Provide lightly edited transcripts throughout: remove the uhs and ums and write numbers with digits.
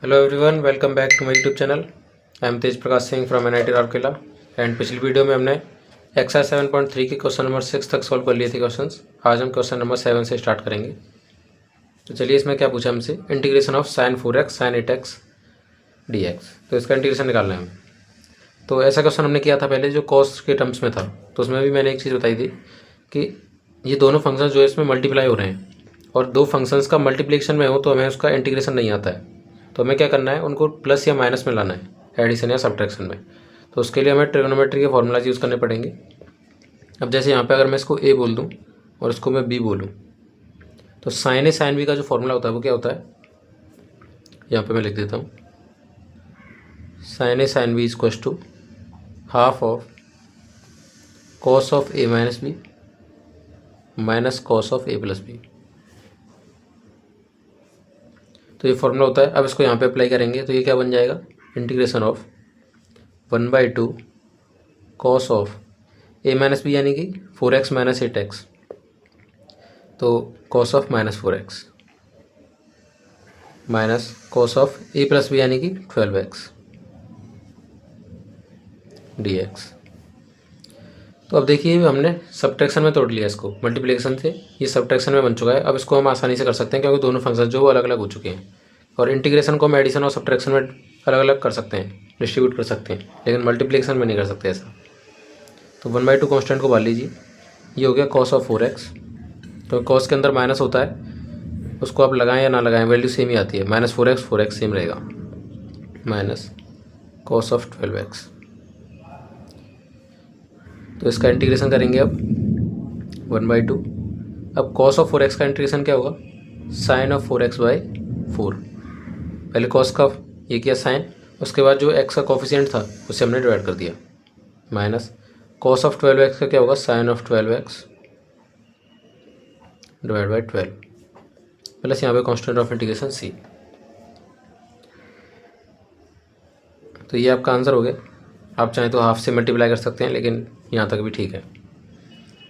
Hello everyone, welcome back to my YouTube channel. I am Tej Prakash Singh from NIT Rourkela. And पिछली video में हमने exercise 7.3 के question number 6 तक solve कर लिए थे क्वेश्चंस। आज हम क्वेश्चन नंबर 7 से स्टार्ट करेंगे। तो चलिए, इसमें क्या पूछा हमसे, integration of sin 4x sin 8x dx। तो इसका इंटीग्रेशन निकालना है हमें। तो ऐसा क्वेश्चन हमने किया था पहले, जो कॉस के टर्म्स में था। तो उसमें भी मैंने एक चीज़ बताई थी कि ये दोनों फंक्शन जो है इसमें मल्टीप्लाई हो रहे हैं, और दो फंक्शंस का मल्टीप्लिकेशन में हो तो हमें उसका इंटीग्रेशन नहीं आता है। तो हमें क्या करना है, उनको प्लस या माइनस में लाना है, एडिशन या सब्ट्रैक्शन में। तो उसके लिए हमें ट्रिग्नोमेट्री के फॉर्मूलाज यूज़ करने पड़ेंगे। अब जैसे यहाँ पे अगर मैं इसको ए बोल दूँ और इसको मैं बी बोलूँ, तो साइन ए साइन बी का जो फॉर्मूला होता है वो क्या होता है, यहाँ पे मैं लिख देता हूँ। Sine a sine b equals to half of cos of a minus B minus cos of a plus b. तो ये फॉर्मूला होता है। अब इसको यहाँ पे अप्लाई करेंगे तो ये क्या बन जाएगा, integration of 1/2 cos of a minus b यानी कि 4x माइनस 8x, तो cos of minus 4x minus cos of a plus b यानी कि 12x dx। तो अब देखिए, हमने सब्ट्रैक्शन में तोड़ लिया इसको, मल्टीप्लिकेशन से ये सब्ट्रैक्शन में बन चुका है। अब इसको हम आसानी से कर सकते हैं क्योंकि दोनों फंक्शन जो वो अलग अलग हो चुके हैं। और इंटीग्रेशन को हम एडिशन और सब्ट्रैक्शन में अलग अलग कर सकते हैं, डिस्ट्रीब्यूट कर सकते हैं, लेकिन मल्टीप्लिकेशन में नहीं कर सकते ऐसा। तो 1/2 कॉन्स्टेंट को बाल लीजिए, ये हो गया कॉस ऑफ 4x। तो कॉस के अंदर माइनस होता है, उसको आप लगाएं या ना लगाएं वैल्यू सेम ही आती है। माइनस 4x सेम रहेगा, माइनस कॉस ऑफ 12x। तो इसका इंटीग्रेशन करेंगे अब 1/2। अब कॉस ऑफ 4x का इंटीग्रेशन क्या होगा, साइन ऑफ 4x/4। पहले कॉस का ये किया साइन, उसके बाद जो x का कोफिशिएंट था उसे हमने डिवाइड कर दिया, माइनस कॉस ऑफ 12x का क्या होगा, sine of 12x divide by 12 plus यहाँ पे कांस्टेंट ऑफ इंटीग्रेशन c। तो ये आपका आंसर हो गया। आप चाहें तो हाफ से मल्टीप्लाई कर सकते हैं, लेकिन यहाँ तक भी ठीक है।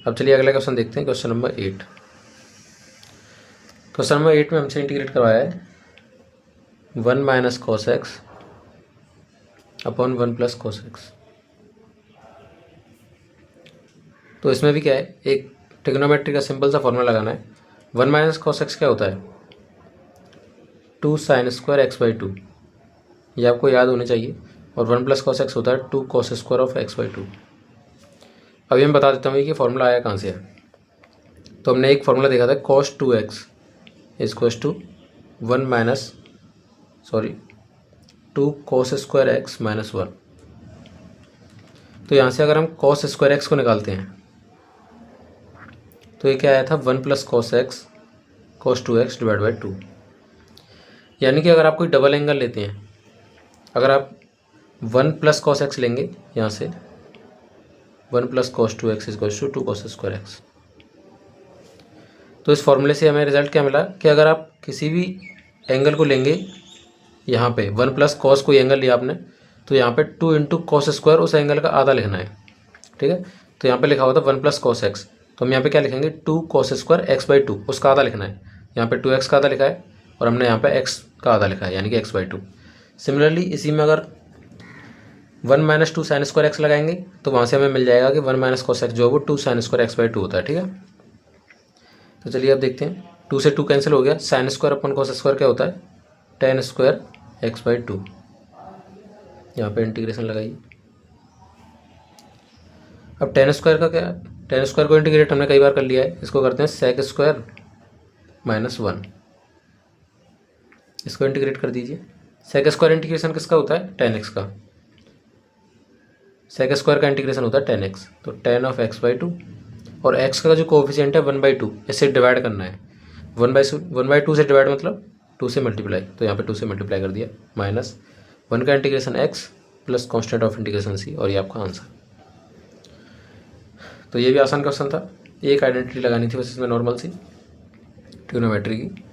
अब चलिए अगला क्वेश्चन देखते हैं, क्वेश्चन नंबर 8। क्वेश्चन नंबर 8 में हमसे इंटीग्रेट करवाया है 1 minus cos X upon 1 plus cos x. तो इसमें भी क्या है, एक ट्रिग्नोमेट्री का सिंपल सा फॉर्मूला लगाना है। 1 माइनस कॉस एक्स क्या होता है, 2 साइन स्क्वायर x/2, ये आपको याद होने चाहिए। और 1 प्लस कॉस एक्स होता है 2 कॉस स्क्वायर ऑफ x/2। अभी मैं बता देता हूँ कि फॉर्मूला आया कहाँ से है। तो हमने एक फॉर्मूला देखा था, cos 2x equals to 2 cos square x minus 1। तो यहाँ से अगर हम cos स्क्वायर एक्स को निकालते हैं तो ये क्या आया था, 1 plus cos x cos 2x divide by 2। यानी कि अगर आप कोई डबल एंगल लेते हैं, अगर आप 1 प्लस कॉस एक्स लेंगे, यहाँ से 1 plus cos 2x equals to 2 cos square x. तो इस फॉर्मूले से हमें रिजल्ट क्या मिला कि अगर आप किसी भी एंगल को लेंगे, यहाँ पे 1 प्लस कॉस कोई एंगल लिया आपने, तो यहाँ पे 2 इंटू कॉस स्क्वायर उस एंगल का आधा लिखना है, ठीक है। तो यहाँ पे लिखा हुआ था 1 प्लस कॉस एक्स, तो हम यहाँ पे क्या लिखेंगे, 2 कॉस स्क्वायर x/2, उसका आधा लिखना है। यहाँ पे 2x का आधा लिखा है और हमने यहाँ पे x का आधा लिखा है, यानी कि x/2। सिमिलरली इसी में अगर 1 माइनस 2 साइन स्क्वायर एक्स लगाएंगे तो वहाँ से हमें मिल जाएगा कि 1 माइनस कॉस एक्स जो है वो 2 साइन स्क्वायर x/2 होता है, ठीक है। तो चलिए अब देखते हैं, 2 से 2 कैंसिल हो गया, sine square upon cos square क्या होता है, tan स्क्वायर x/2। यहाँ पे इंटीग्रेशन लगाइए। अब tan स्क्वायर का क्या, tan स्क्वायर को इंटीग्रेट हमने कई बार कर लिया है, इसको करते हैं sec स्क्वायर माइनस 1। इसको इंटीग्रेट कर दीजिए। sec स्क्वायर इंटीग्रेशन किसका होता है, tan x का। sec स्क्वायर का इंटीग्रेशन होता है tan x, तो tan ऑफ x/2, और x का जो कोफिशिएंट है 1/2, इससे डिवाइड करना है। 1/2 से डिवाइड मतलब 2 से मल्टीप्लाई, तो यहाँ पे 2 से मल्टीप्लाई कर दिया, माइनस 1 का integration x plus constant of integration c, और ये आपका आंसर। तो ये भी आसान क्वेश्चन था, एक आइडेंटिटी लगानी थी बस इसमें नॉर्मल सी ट्रिग्नोमेट्री की।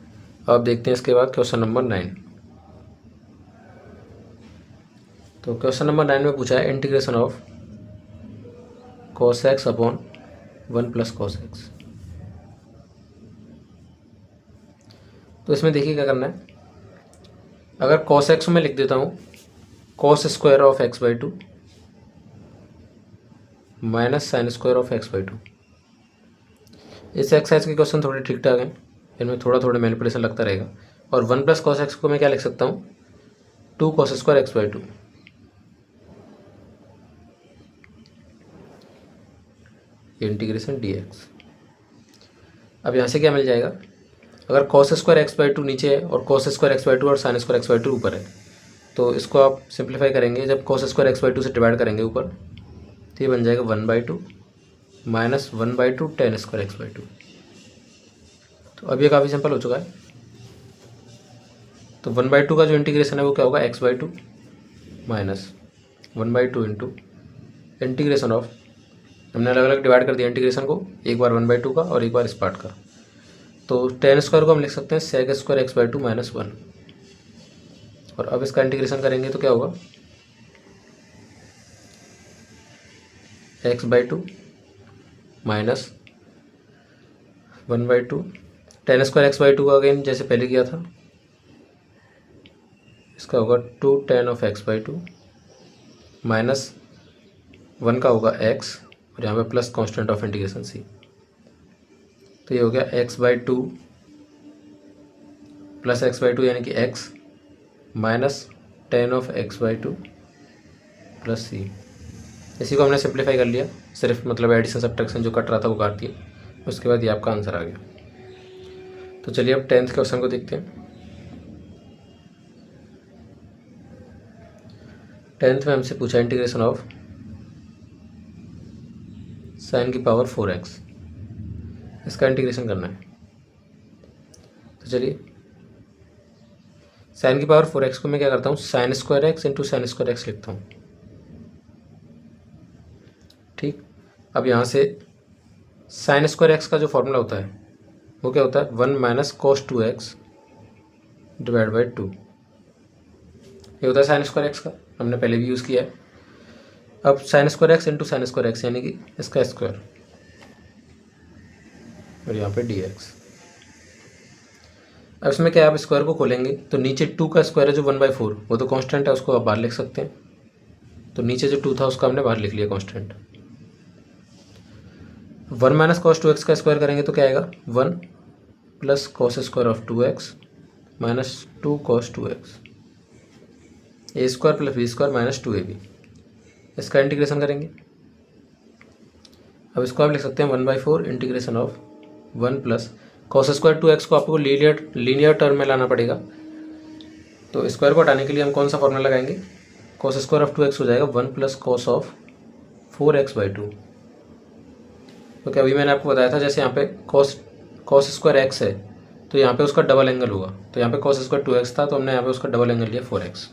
अब देखते हैं इसके बाद क्वेश्चन नंबर 9। तो क्वेश्चन नंबर 9 में पूछा है integration of cos x upon 1 plus cos x. तो इसमें देखिए क्या करना है, अगर कॉस एक्स में लिख देता हूँ cos square of x by two minus sine square of x by to. इस एक्सरसाइज के क्वेश्चन थोड़े ठीक ठाक हैं, इनमें थोड़ा थोड़ा मैनिपुलेशन लगता रहेगा। और 1 प्लस कॉस एक्स को मैं क्या लिख सकता हूँ 2 cos square x by two. Integration d x. अब यहाँ से क्या मिल जाएगा, अगर cos square x by two नीचे है और cos square x by two और sine square x by two ऊपर है, तो इसको आप सिंप्लीफाई करेंगे जब cos square x by two से डिवाइड करेंगे ऊपर, तो ये बन जाएगा 1/2 minus 1/2 tan square x by two. तो अब ये काफ़ी सिंपल हो चुका है। तो 1/2 का जो इंटीग्रेशन है वो क्या होगा x by two minus 1/2 into integration of, हमने अलग अलग डिवाइड कर दिया इंटीग्रेशन को, एक बार 1/2 का और एक बार इस पार्ट का। तो टेन स्क्वायर को हम लिख सकते हैं sec square x by two minus 1। और अब इसका इंटीग्रेशन करेंगे तो क्या होगा x by two minus 1/2 tan square x by two का अगेन जैसे पहले किया था, इसका होगा 2 tan of x by two minus 1 का होगा एक्स और यहाँ पे प्लस कांस्टेंट ऑफ इंटीग्रेशन सी। तो ये हो गया x by two plus x by two यानी कि x minus tan of x by two plus C. इसी को हमने सिंप्लीफाई कर लिया, सिर्फ मतलब एडिशन सब्ट्रैक्शन जो कट रहा था वो काट दिया, उसके बाद ये आपका आंसर आ गया। तो चलिए अब 10th क्वेश्चन को देखते हैं। 10th में हमसे पूछा इंटीग्रेशन ऑफ साइन की पावर 4x, इसका इंटीग्रेशन करना है। तो चलिए साइन की पावर 4x को मैं क्या करता हूँ sign square x into sine square x लिखता हूँ। ठीक, अब यहाँ से साइन स्क्वायर एक्स का जो फॉर्मूला होता है वो क्या होता है 1 minus cos 2x divide by 2। ये होता है साइन स्क्वायर एक्स का, हमने पहले भी यूज़ किया है। अब sign square x into sine square x यानी कि इसका स्क्वायर और यहाँ पे dx। अब इसमें क्या आप स्क्वायर को खोलेंगे तो नीचे 2 का स्क्वायर है जो 1/4, वो तो कांस्टेंट है, उसको आप बाहर लिख सकते हैं। तो नीचे जो 2 था उसको हमने बाहर लिख लिया कांस्टेंट। 1 माइनस कॉस 2x का स्क्वायर करेंगे तो क्या आएगा 1 plus cos square of 2x minus 2 cos 2x a square plus B square minus 2ab। इसका इंटीग्रेशन करेंगे, अब इसको आप लिख सकते हैं 1/4 integration of 1 plus cos square 2x को आपको लीनियर टर्म में लाना पड़ेगा। तो स्क्वायर को हटाने के लिए हम कौन सा फॉर्मूला लगाएंगे, कॉस स्क्वायर ऑफ 2x हो जाएगा 1 plus cos of 4x by 2। तो क्या अभी मैंने आपको बताया था जैसे यहाँ पे कॉस स्क्वायर x है तो यहाँ पे उसका डबल एंगल होगा, तो यहाँ पे कॉस स्क्वायर 2x था तो हमने यहाँ पे उसका डबल एंगल लिया 4x।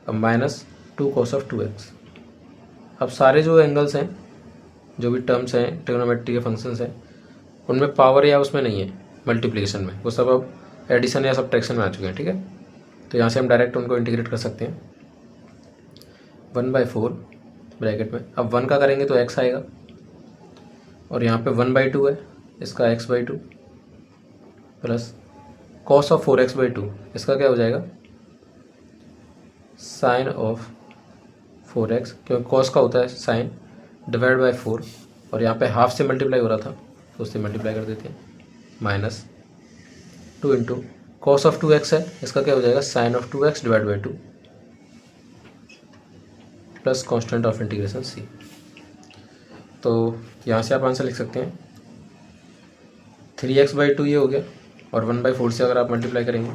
अब माइनस 2 कॉस ऑफ 2x। अब सारे जो एंगल्स हैं जो भी टर्म्स हैं ट्रिग्नोमेट्री के फंक्शंस हैं उनमें पावर या उसमें नहीं है मल्टीप्लिकेशन में, वो सब अब एडिशन या सब्ट्रैक्शन में आ चुके हैं। ठीक है, तो यहाँ से हम डायरेक्ट उनको इंटीग्रेट कर सकते हैं 1/4 ब्रैकेट में। अब 1 का करेंगे तो x आएगा और यहाँ पे 1/2 है, इसका x by two plus cos of 4x by two, इसका क्या हो जाएगा साइन ऑफ 4x, क्योंकि कॉस का होता है साइन डिवाइड बाई 4 और यहाँ पे हाफ से मल्टीप्लाई हो रहा था तो उससे मल्टीप्लाई कर देते हैं minus 2 into cos of 2x है, इसका क्या हो जाएगा sine of 2x divide by 2 plus constant of integration c। तो यहाँ से आप आंसर लिख सकते हैं 3x बाई 2 ये हो गया और 1/4 से अगर आप मल्टीप्लाई करेंगे,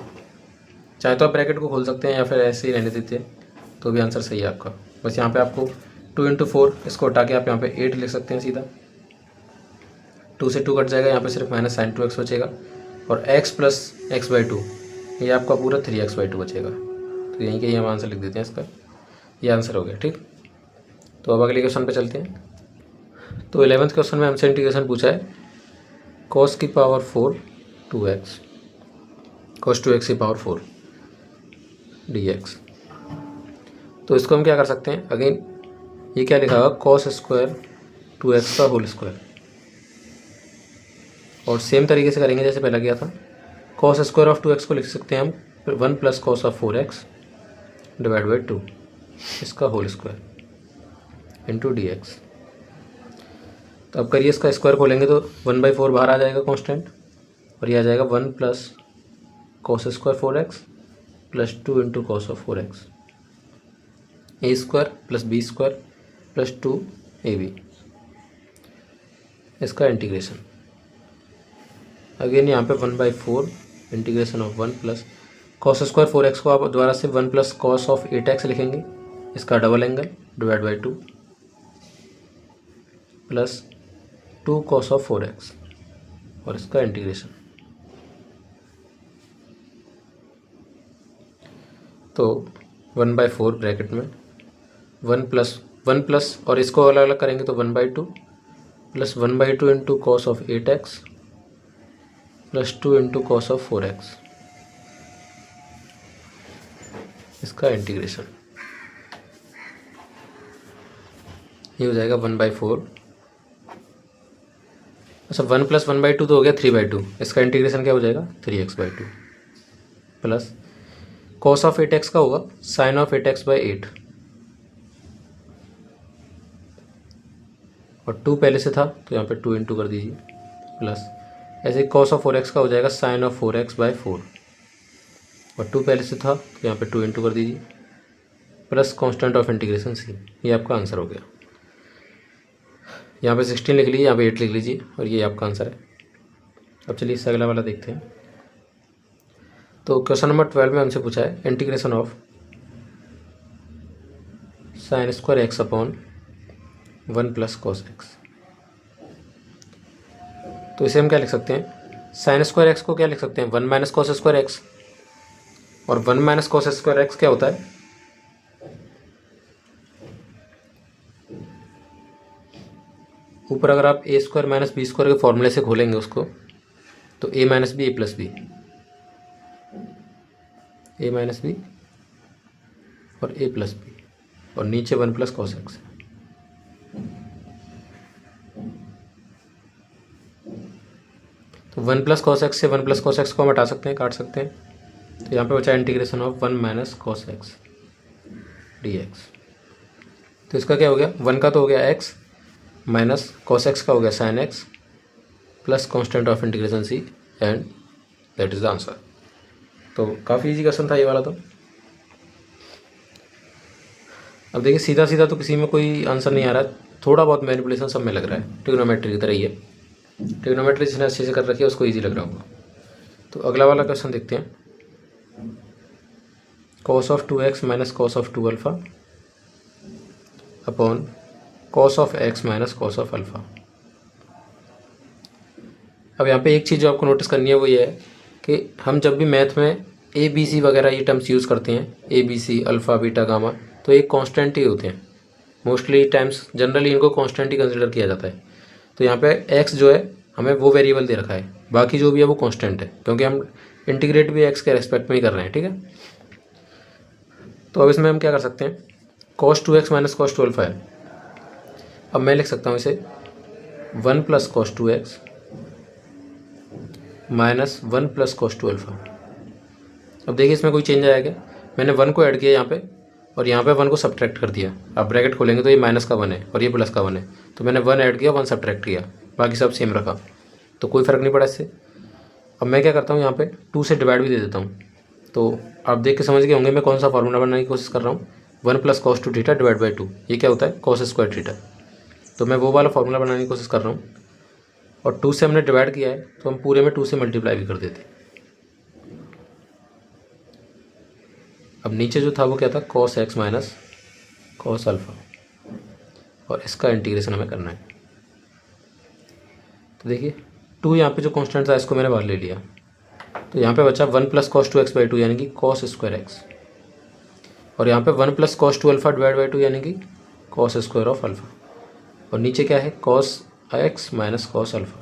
चाहे तो आप ब्रैकेट को खोल सकते हैं या फिर ऐसे ही रहने देते हैं तो भी आंसर सही है आपका। बस यहाँ पे आपको 2 इंटू 4 इसको हटा के आप यहाँ पे 8 लिख सकते हैं सीधा, 2 से 2 कट जाएगा, यहाँ पे सिर्फ माइनस साइन 2x बचेगा और x plus x by to ये आपका पूरा 3x बाई 2 बचेगा। तो यहीं के हम आंसर लिख देते हैं इसका, ये आंसर हो गया। ठीक, तो अब अगले क्वेश्चन पे चलते हैं। तो 11th क्वेश्चन में हमसे इंटीग्रेशन पूछा है cos की पावर 4 2x cos 2x की पावर 4 dx। तो इसको हम क्या कर सकते हैं, अगेन ये क्या लिखा होगा cos स्क्वायर 2x का होल स्क्वायर, और सेम तरीके से करेंगे जैसे पहला किया था। cos स्क्वायर ऑफ 2x को लिख सकते हैं हम 1 plus cos of 4x divide by 2 इसका होल स्क्वायर इंटू dx। तो अब करिए इसका स्क्वायर खोलेंगे तो 1/4 बाहर आ जाएगा कांस्टेंट, और ये आ जाएगा 1 plus cos square 4x plus 2 into cos of 4x, a square plus B square plus 2ab, इसका इंटीग्रेशन। अगेन यहाँ पे 1/4 integration of 1 plus cos square 4x को आप दोबारा से 1 प्लस कॉस ऑफ 8x लिखेंगे, इसका double angle divide by 2 plus 2 cos of 4x और इसका इंटीग्रेशन। तो 1/4 ब्रैकेट में 1 प्लस और इसको अलग अलग करेंगे तो 1/2 plus 1/2 into cos of 8x plus 2 into cos of 4x, इसका इंटीग्रेशन। ये हो जाएगा 1/4। अच्छा 1 प्लस 1/2 तो हो गया 3/2, इसका इंटीग्रेशन क्या हो जाएगा 3x/2 plus cos of 8x का होगा साइन ऑफ 8x/8, और 2 पहले से था तो यहाँ पे 2 इंटू कर दीजिए, प्लस ऐसे कॉस ऑफ 4x का हो जाएगा साइन ऑफ 4x/4, और 2 पहले से था तो यहाँ पे 2 इंटू कर दीजिए, plus constant of integration c। ये आपका आंसर हो गया। यहाँ पे 16 लिख लीजिए, यहाँ पे 8 लिख लीजिए, और ये आपका आंसर है। अब चलिए इससे अगला वाला देखते हैं। तो क्वेश्चन नंबर 12 में हमसे पूछा है integration of sine square x upon 1 plus cos x. तो इसे हम क्या लिख सकते हैं, साइन स्क्वायर एक्स को क्या लिख सकते हैं 1 माइनस कॉस स्क्वायर एक्स, और 1 माइनस कॉस स्क्वायर एक्स क्या होता है, ऊपर अगर आप a square minus B square के फॉर्मूले से खोलेंगे उसको तो ए minus B A plus b, a minus B और ए प्लस बी, और नीचे 1 प्लस कॉस एक्स। तो 1 प्लस कॉस एक्स से 1 प्लस कॉस एक्स को हम हटा सकते हैं, काट सकते हैं। तो यहाँ पे बचा integration of 1 minus cos x dx। तो इसका क्या हो गया, 1 का तो हो गया x माइनस कॉस एक्स का हो गया sine x plus constant of integration c, and that is the answer. तो काफ़ी इजी क्वेश्चन था ये वाला। तो अब देखिए सीधा सीधा तो किसी में कोई आंसर नहीं आ रहा है, थोड़ा बहुत मैनिपुलेशन सब में लग रहा है, ट्रिग्नोमेट्री की तरह ही है। ट्रिग्नोमेट्री जिसने अच्छे से कर रखी है उसको ईजी लग रहा होगा। तो अगला वाला क्वेश्चन देखते हैं, cos of 2x minus cos of 2 alpha upon cos of x minus cos of alpha. अब यहाँ पे एक चीज़ जो आपको नोटिस करनी है वो ये है कि हम जब भी मैथ में ए बी सी वगैरह ये टर्म्स यूज़ करते हैं, a b c alpha beta gamma, तो एक कांस्टेंट ही होते हैं मोस्टली टाइम्स, जनरली इनको कांस्टेंट ही कंसिडर किया जाता है। तो यहाँ पे x जो है हमें वो वेरिएबल दे रखा है, बाकी जो भी है वो कांस्टेंट है, क्योंकि हम इंटीग्रेट भी x के रेस्पेक्ट में ही कर रहे हैं, ठीक है। तो अब इसमें हम क्या कर सकते हैं, cos 2x minus cos 2 alpha है। अब मैं लिख सकता हूँ इसे 1 plus cos 2x minus 1 plus cos 2 alpha. अब देखिए इसमें कोई चेंज आया क्या, मैंने 1 को ऐड किया यहाँ पे और यहाँ पे 1 को सब्ट्रैक्ट कर दिया। अब ब्रैकेट खोलेंगे तो ये माइनस का 1 है और ये प्लस का 1 है, तो मैंने 1 ऐड किया 1 सब्ट्रैक्ट किया, बाकी सब सेम रखा, तो कोई फ़र्क नहीं पड़ा इससे। अब मैं क्या करता हूँ यहाँ पे 2 से डिवाइड भी दे देता हूँ। तो आप देख के समझ गए होंगे मैं कौन सा फार्मूला बनाने की कोशिश कर रहा हूँ, 1 plus cos 2 theta divide by 2, ये क्या होता है cos स्क्वायर थीटा। तो मैं वो वाला फार्मूला बनाने की कोशिश कर रहा हूँ, और 2 से हमने डिवाइड किया है तो हम पूरे में 2 से मल्टीप्लाई भी कर देते। अब नीचे जो था वो क्या था, cos x minus cos alpha, और इसका इंटीग्रेशन हमें करना है। तो देखिए 2 यहाँ पे जो कांस्टेंट था इसको मैंने बाहर ले लिया, तो यहाँ पे बचा 1 प्लस cos 2x बाई 2 यानी कि cos स्क्वायर x, और यहाँ पे 1 plus cos 2 alpha divide by 2 यानी कि cos स्क्वायर ऑफ अल्फ़ा, और नीचे क्या है cos x minus cos alpha.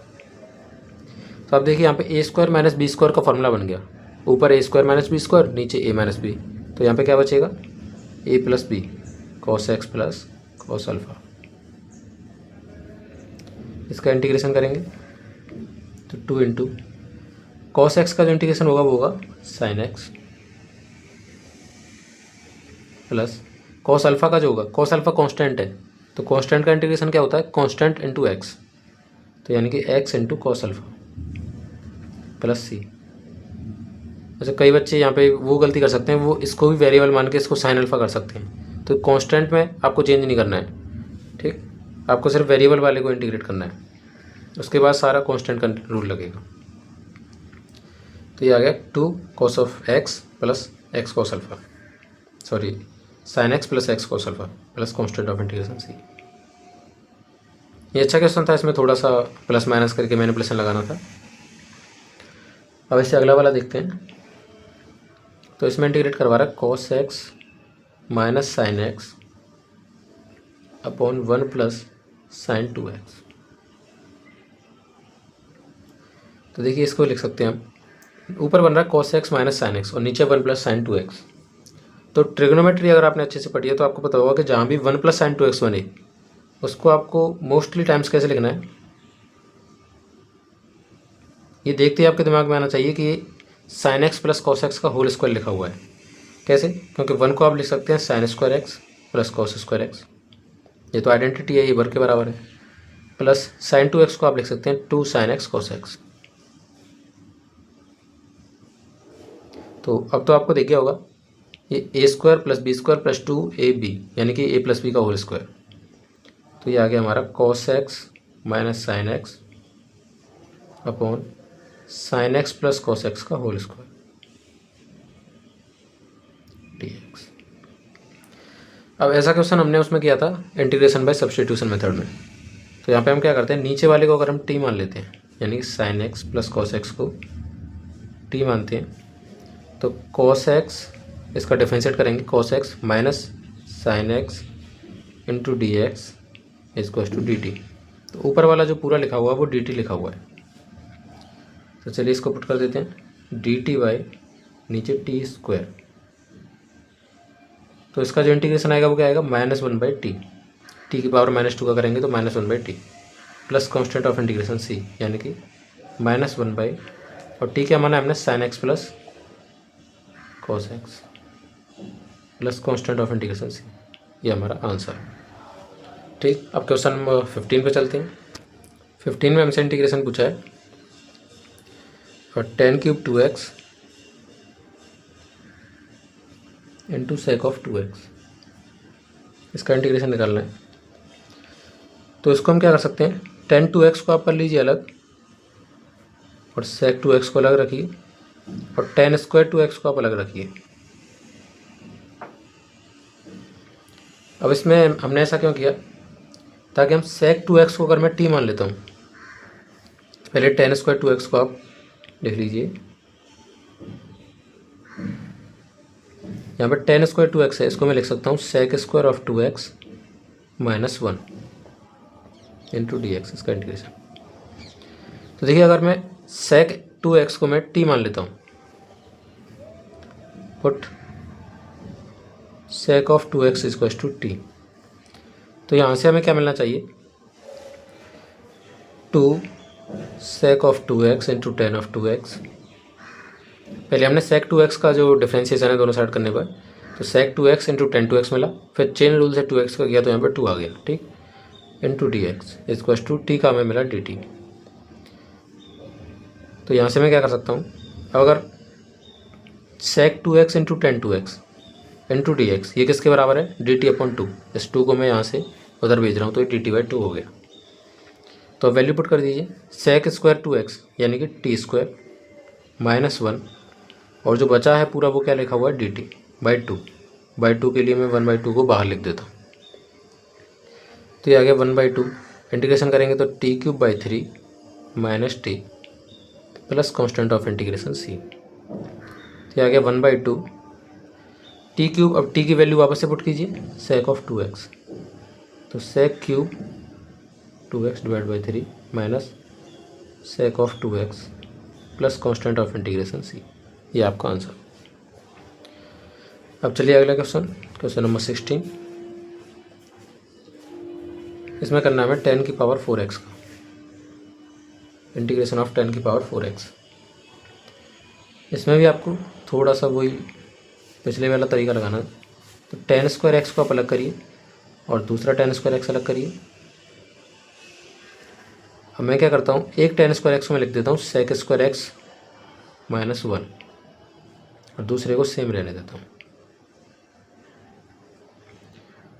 तो आप देखिए यहाँ पे A square minus B square का फॉर्मूला बन गया, ऊपर A square minus B square, नीचे ए माइनस बी, तो यहाँ पे क्या बचेगा A plus B cos x plus cos alpha. इसका इंटीग्रेशन करेंगे तो 2 इंटू cos x का जो इंटीग्रेशन होगा वो होगा sin x plus cos alpha का जो होगा, कॉस अल्फ़ा कांस्टेंट है तो कांस्टेंट का इंटीग्रेशन क्या होता है, कांस्टेंट इंटू एक्स, तो यानी कि X into cos alpha plus C. अच्छा कई बच्चे यहाँ पे वो गलती कर सकते हैं, वो इसको भी वेरिएबल मान के इसको साइन अल्फ़ा कर सकते हैं, तो कांस्टेंट में आपको चेंज नहीं करना है, ठीक, आपको सिर्फ वेरिएबल वाले को इंटीग्रेट करना है, उसके बाद सारा कांस्टेंट का रूल लगेगा। तो ये आ गया 2 cos of X plus X cos alpha, sorry sine x plus X cos alpha plus constant of integration C. ये अच्छा क्वेश्चन था, इसमें थोड़ा सा प्लस माइनस करके मैनिपुलेशन लगाना था। अब इससे अगला वाला देखते हैं। तो इसमें इंटीग्रेट करवा रहा है cos x minus sine X upon 1 plus sign 2x। तो देखिए इसको लिख सकते हैं हम, ऊपर बन रहा है cos x minus sine x और नीचे 1 प्लस साइन 2x। तो ट्रिग्नोमेट्री अगर आपने अच्छे से पढ़ी है तो आपको पता होगा कि जहाँ भी 1 प्लस साइन 2x बने उसको आपको मोस्टली टाइम्स कैसे लिखना है, ये देखते ही आपके दिमाग में आना चाहिए कि sine x plus cos X का होल स्क्वायर लिखा हुआ है। कैसे? क्योंकि 1 को आप लिख सकते हैं sign square x plus cos square x, ये तो आइडेंटिटी है, ये वर्ग के बराबर है, प्लस साइन 2x को आप लिख सकते हैं 2 साइन एक्स कॉस एक्स। तो अब तो आपको दिख गया होगा ये A square plus B square plus 2ab यानी कि a प्लस बी का होल स्क्वायर। तो ये आ गया हमारा cos x minus sine X upon sine x plus cos X का होल स्क्वायर dx। अब ऐसा क्वेश्चन हमने उसमें किया था इंटीग्रेशन बाय सब्स्टिट्यूशन मेथड में। तो यहाँ पे हम क्या करते हैं, नीचे वाले को अगर हम t मान लेते हैं यानी कि sine x plus cos x को t मानते हैं तो cos एक्स इसका डिफरेंशिएट करेंगे, cos x minus sine x into D x equals to d t. तो ऊपर वाला जो पूरा लिखा हुआ है वो डी टी लिखा हुआ है, तो चलिए इसको पुट कर देते हैं डी टी बाई नीचे टी स्क्वायर। तो इसका जो इंटीग्रेशन आएगा वो क्या आएगा, -1/t, टी की पावर -2 का करेंगे तो -1/t plus constant of integration C यानी कि -1 और टी क्या माना हमने sine x plus cos X plus constant of integration C, ये हमारा आंसर है। ठीक, अब क्वेश्चन नंबर 15 पे चलते हैं। 15 में हमसे इंटीग्रेशन पूछा है और 10³ 2x into sec of 2x, इसका इंटीग्रेशन निकालना है। तो इसको हम क्या कर सकते हैं, 10 2x को आप कर लीजिए अलग और सेक 2x को अलग रखिए और 10 स्क्वायर 2x को आप अलग रखिए। अब इसमें हमने ऐसा क्यों किया, ताकि हम सेक 2x को अगर मैं t मान लेता हूँ, पहले 10 स्क्वायर 2x को आप लिख लीजिए, यहाँ पर 10 स्क्वायर 2x है, इसको मैं लिख सकता हूँ sec square of 2x minus 1 into D x, इसका इंटीग्रेशन। तो देखिए अगर मैं सेक 2x को मैं t मान लेता हूँ, put sec of 2x equals to t, तो यहाँ से हमें क्या मिलना चाहिए, 2 सेक of 2x into 10 of 2x। पहले हमने सेक 2x का जो डिफ्रेंशिएशन है दोनों साइड करने पर, तो सेक 2x इंटू 10 2x मिला, फिर चेन रूल से 2x का किया तो यहाँ पर 2 आ गया, ठीक, into D x equals to t का हमें मिला डी टी। तो यहाँ से मैं क्या कर सकता हूँ, अब अगर सेक 2x into 10 2x into D x ये किसके बराबर है, डी टी अपॉन 2, इस 2 को मैं यहाँ से उधर भेज रहा हूँ तो ये डी टी बाई 2 हो गया। तो वैल्यू पुट कर दीजिए, सेक स्क्वायर 2x यानी कि टी स्क्वायर माइनस 1 और जो बचा है पूरा वो क्या लिखा हुआ है, डी टी बाई 2 के लिए मैं 1/2 को बाहर लिख देता हूँ। तो ये आ गया 1/2, इंटीग्रेशन करेंगे तो t³/3 minus T plus constant of integration सी। तो ये आ गया 1/2 t³, अब t की वैल्यू वापस से पुट कीजिए, सेक ऑफ 2x, तो sec cube 2x divide by 3 minus sec of 2x plus constant of integration C, ये आपका आंसर। अब चलिए अगला क्वेश्चन, क्वेश्चन नंबर 16। इसमें करना है 10 की पावर 4x का इंटीग्रेशन ऑफ 10 की पावर 4x। इसमें भी आपको थोड़ा सा वही पिछले वाला तरीका लगाना है, तो टेन स्क्वायर एक्स को आप अलग करिए और दूसरा टेन स्क्वायर एक्स अलग करिए। अब मैं क्या करता हूँ, एक टेन स्क्वायर एक्स में लिख देता हूँ सेक स्क्वायर एक्स -1 और दूसरे को सेम रहने देता हूँ।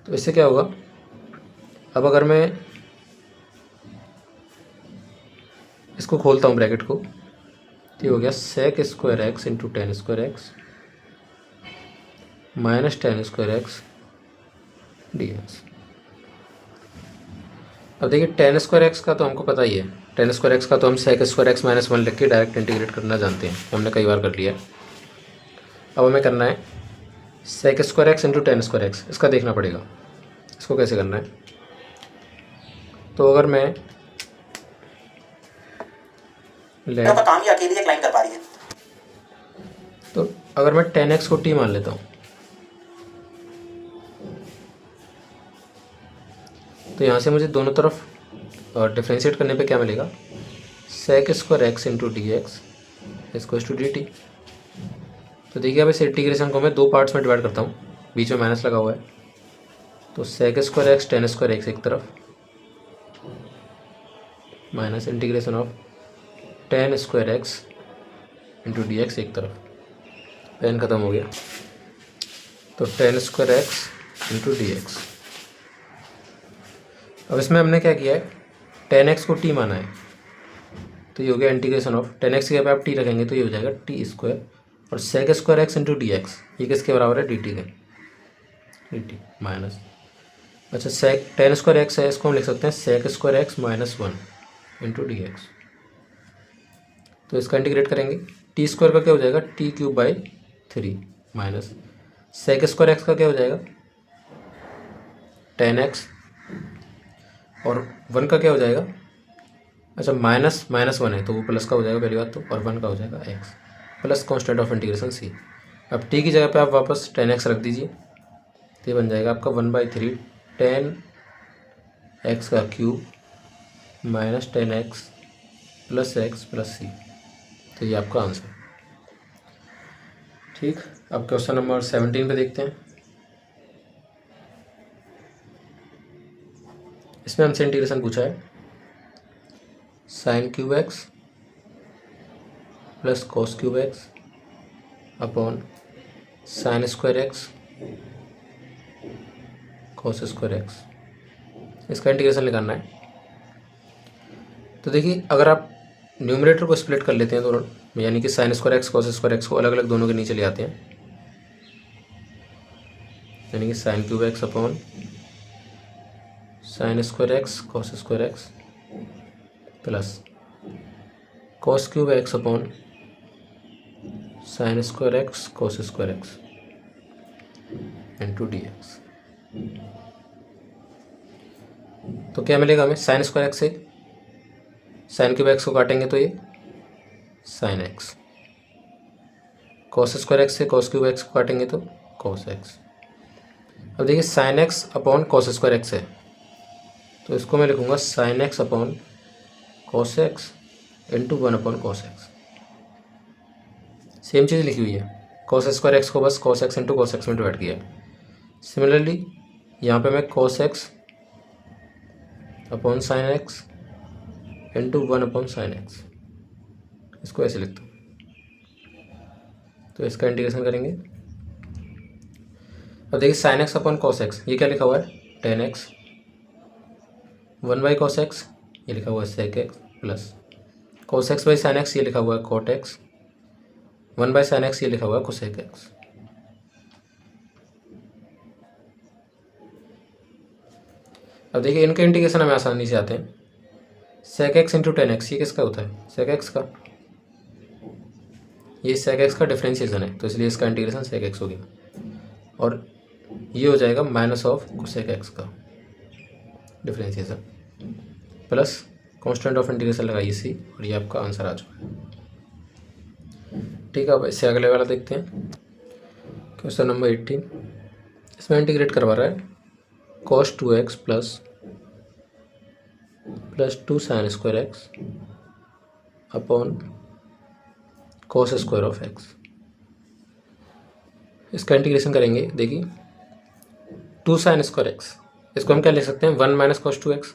तो इससे क्या होगा, अब अगर मैं इसको खोलता हूँ ब्रैकेट को, तो ये हो गया sec square x into tan square x minus tan square x d x. अब देखिए टेन स्क्वायर एक्स का तो हमको पता ही है, टेन स्क्वायर एक्स का तो हम सेक स्क्वायर एक्स -1 लिख के डायरेक्ट इंटीग्रेट करना जानते हैं, हमने कई बार कर लिया है। अब हमें करना है sec square x into tan square x, इसका देखना पड़ेगा इसको कैसे करना है। तो अगर मैं का काम ही अकेली एक लाइन कर पा रही है, तो अगर मैं टेन एक्स को टी मान लेता हूँ, तो यहाँ से मुझे दोनों तरफ डिफ्रेंशिएट करने पे क्या मिलेगा, sec square x into D x इसको टू डी टी। तो देखिए अब इस इंटीग्रेशन को मैं दो पार्ट्स में डिवाइड करता हूँ, बीच में माइनस लगा हुआ है। तो sec square x tan square x एक तरफ minus integration of tan square x into D x एक तरफ, पेन ख़त्म हो गया। तो tan square x into D x. अब इसमें हमने क्या किया है, टेन एक्स को टी माना है, तो ये हो गया इंटीग्रेशन ऑफ टेन एक्स की जगह आप टी रखेंगे तो ये हो जाएगा टी स्क्वायर और sec square x into D x, ये किसके बराबर है, डी टी के, डी टी माइनस। अच्छा सेक टेन स्क्वायर एक्स है, इसको हम लिख सकते हैं sec square x -1 into D x. तो इसका इंटीग्रेट करेंगे, टी स्क्वायर का क्या हो जाएगा, t cube by 3 minus sec square x का क्या हो जाएगा, टेन एक्स और 1 का क्या हो जाएगा, अच्छा -1 है तो वो प्लस का हो जाएगा पहली बात तो, और 1 का हो जाएगा X plus constant of integration C. अब टी की जगह पे आप वापस टेन एक्स रख दीजिए, तो ये बन जाएगा आपका 1/3 टेन एक्स का cube minus tan X plus X plus C. तो ये आपका आंसर। ठीक, अब क्वेश्चन नंबर 17 पे देखते हैं। इसमें हमसे इंटीग्रेशन पूछा है sine cube x plus cos cube x upon sign square x cos square x, इसका इंटीग्रेशन निकालना है। तो देखिए अगर आप न्यूमरेटर को स्प्लिट कर लेते हैं दोनों, यानी कि sign square x cos square X को अलग अलग दोनों के नीचे ले आते हैं, यानी कि sine cube x upon sign square x cos square x plus cos cube x upon sign square x cos square x into D x. तो क्या मिलेगा हमें, साइन स्क्वायर एक्स से साइन क्यूब एक्स को काटेंगे तो ये sine x, cos square x से कॉस क्यूब एक्स को काटेंगे तो कॉस एक्स। अब देखिए sign X upon cos square x है, तो इसको मैं लिखूँगा sign X upon cos X into 1 upon cos X. Same चीज़ लिखी हुई है, कॉस स्क्वायर एक्स को बस cos X into cos X में डिवाइड किया है। सिमिलरली यहाँ पे मैं cos X upon sine x into 1 upon sine X, इसको ऐसे लिखता हूँ। तो इसका इंटीग्रेशन करेंगे। अब देखिए sign X upon cos x, ये क्या लिखा हुआ है, टेन एक्स, 1/cos x ये लिखा हुआ है sec x plus cos x by sine x ये लिखा हुआ है cot x, 1/sin x ये लिखा हुआ है cosec x। अब देखिए इनके इंटीग्रेशन हमें आसानी से आते हैं। Sec x into tan x, ये किसका होता है, सेक एक्स का, ये सेक एक्स का डिफ्रेंशिएशन है, तो इसलिए इसका इंटीग्रेशन सेक एक्स हो गया, और ये हो जाएगा माइनस ऑफ कोसेक एक्स का differentiation plus constant of integration लगाइए सी, और ये आपका आंसर आ चुका है। ठीक है, अब इससे अगले वाला देखते हैं। क्वेश्चन नंबर 18, इसमें इंटीग्रेट करवा रहा है cos 2x plus 2 sin square x upon cos square of x. इसका इंटीग्रेशन करेंगे, देखिए 2 साइन स्क्वायर एक्स, इसको हम क्या लिख सकते हैं 1 माइनस कॉस 2x।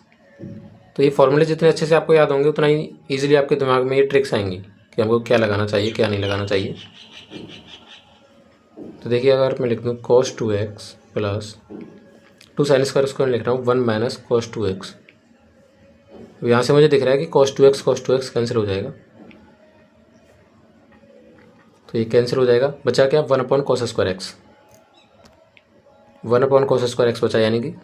तो ये फॉर्मूले जितने अच्छे से आपको याद होंगे उतना ही ईजिली आपके दिमाग में ये ट्रिक्स आएंगी कि हमको क्या लगाना चाहिए क्या नहीं लगाना चाहिए। तो देखिए अगर मैं लिख दूँ cos 2x plus 2 sine square, उसको मैं लिख रहा हूँ 1 माइनस कॉस 2x। अब यहाँ से मुझे दिख रहा है कि cos 2x कैंसिल हो जाएगा, तो ये कैंसिल हो जाएगा, बचा क्या 1 upon cos square x, 1 upon cos square x बचा, यानी कि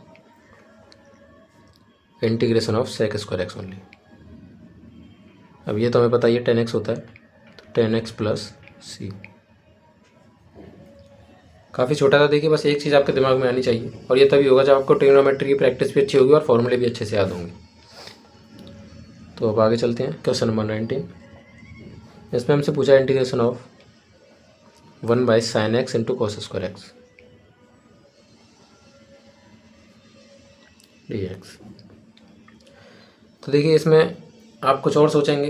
integration of sec square x only. अब ये तो हमें पता है ये 10x होता है, तो 10x प्लस सी। काफ़ी छोटा था, देखिए बस एक चीज़ आपके दिमाग में आनी चाहिए, और ये तभी होगा जब आपको ट्रिग्नोमेट्री की प्रैक्टिस भी अच्छी होगी और फॉर्मूले भी अच्छे से याद होंगे। तो अब आगे चलते हैं क्वेश्चन नंबर 19। इसमें हमसे पूछा integration of 1 by sine x into cos square x d x. तो देखिए इसमें आप कुछ और सोचेंगे,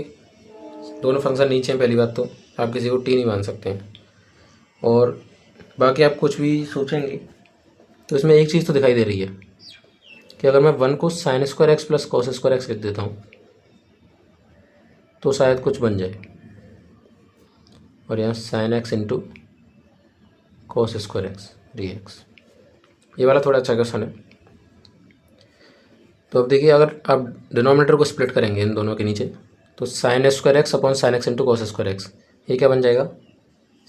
दोनों फंक्शन नीचे हैं, पहली बात तो आप किसी को टी नहीं मान सकते हैं, और बाकी आप कुछ भी सोचेंगे तो इसमें एक चीज़ तो दिखाई दे रही है कि अगर मैं 1 को sign square x plus cos square x लिख देता हूँ तो शायद कुछ बन जाए, और यहाँ sine x into cos square x d x, ये वाला थोड़ा अच्छा क्वेश्चन है। तो अब देखिए अगर आप डिनोमिनेटर को स्प्लिट करेंगे इन दोनों के नीचे, तो sign square x upon sine x into cos square x, ये क्या बन जाएगा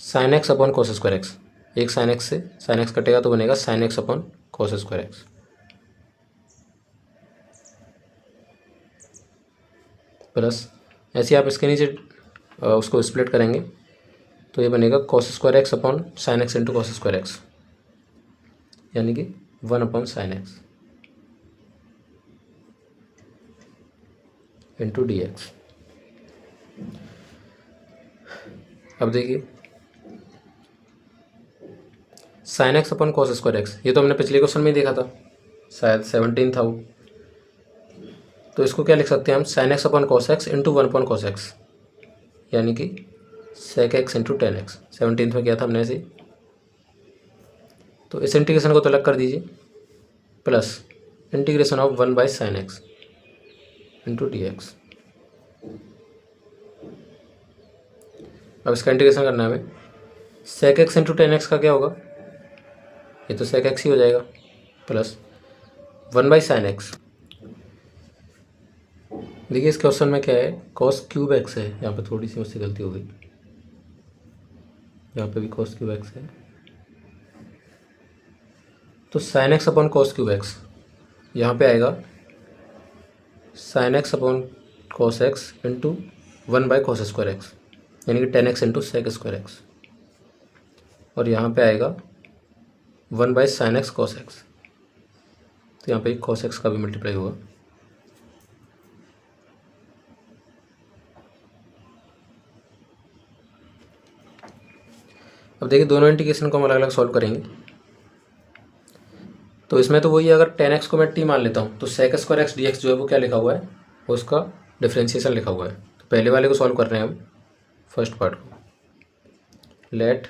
sign X upon cos square x, एक साइन एक्स से साइन एक्स कटेगा तो बनेगा sign X upon cos square x, plus ऐसे आप इसके नीचे उसको स्प्लिट करेंगे तो ये बनेगा cos square x upon sine x into cos square x, यानी कि 1 upon sine x into D x. अब देखिए sign X upon cos square x, ये तो हमने पिछले क्वेश्चन में ही देखा था, शायद 17 था वो, तो इसको क्या लिख सकते हैं हम sign X upon cos X into 1 upon cos x, यानी कि सेक एक्स इंटू 10x। 17 में किया था हमने ऐसे, तो इस इंटीग्रेशन को तो अलग कर दीजिए, plus integration of 1 by sine x into D x. अब इसका इंटीग्रेशन करना है हमें, सेक एक्स इंटू 10x का क्या होगा, ये तो सेक एक्स ही हो जाएगा, प्लस 1 बाई साइन एक्स। देखिए इस क्वेश्चन में क्या है कॉस क्यूब एक्स है, यहाँ पे थोड़ी सी मुझसे गलती हो गई, यहाँ पे भी कॉस क्यूब एक्स है, तो sign X upon cos cube x, यहाँ पे आएगा sign X upon cos X into 1 by cos square x, यानी कि 10x into sec square x, और यहाँ पे आएगा 1 by sine x cos x, तो यहाँ पे कॉस एक्स का भी मल्टीप्लाई होगा। अब देखिए दोनों इंटीग्रेशन को हम अलग अलग सॉल्व करेंगे, तो इसमें तो वही है, अगर 10x को मैं t मान लेता हूँ तो sec square x d x जो है वो क्या लिखा हुआ है, वो उसका डिफ्रेंशिएशन लिखा हुआ है। तो पहले वाले को सॉल्व कर रहे हैं हम, फर्स्ट पार्ट को, let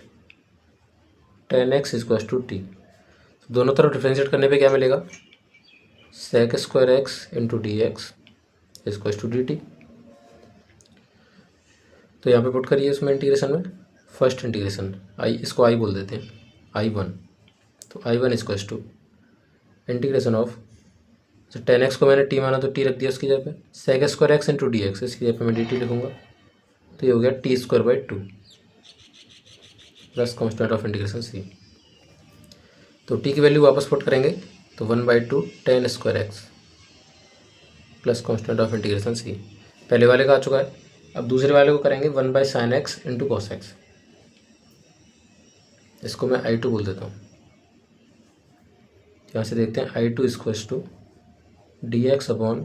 10x equals to t, दोनों तरफ डिफ्रेंशिएट करने पे क्या मिलेगा sec square x into D x equals to d t. तो यहाँ पे पुट करिए उसमें इंटीग्रेशन में, फर्स्ट इंटीग्रेशन आई, इसको आई बोल देते हैं I1, तो I1 equals to integration of, तो 10x को मैंने t माना तो t रख दिया उसकी जगह पे, sec square x into D x, इसकी जगह पे मैं डी टी लिखूँगा, तो ये हो गया T square by 2 plus constant of integration c। तो t की वैल्यू वापस पुट करेंगे तो 1/2 10 square x plus constant of integration c, पहले वाले का आ चुका है। अब दूसरे वाले को करेंगे 1 by sine x into cos x, इसको मैं I2 बोल देता हूँ। यहाँ से देखते हैं I2 equals to D X upon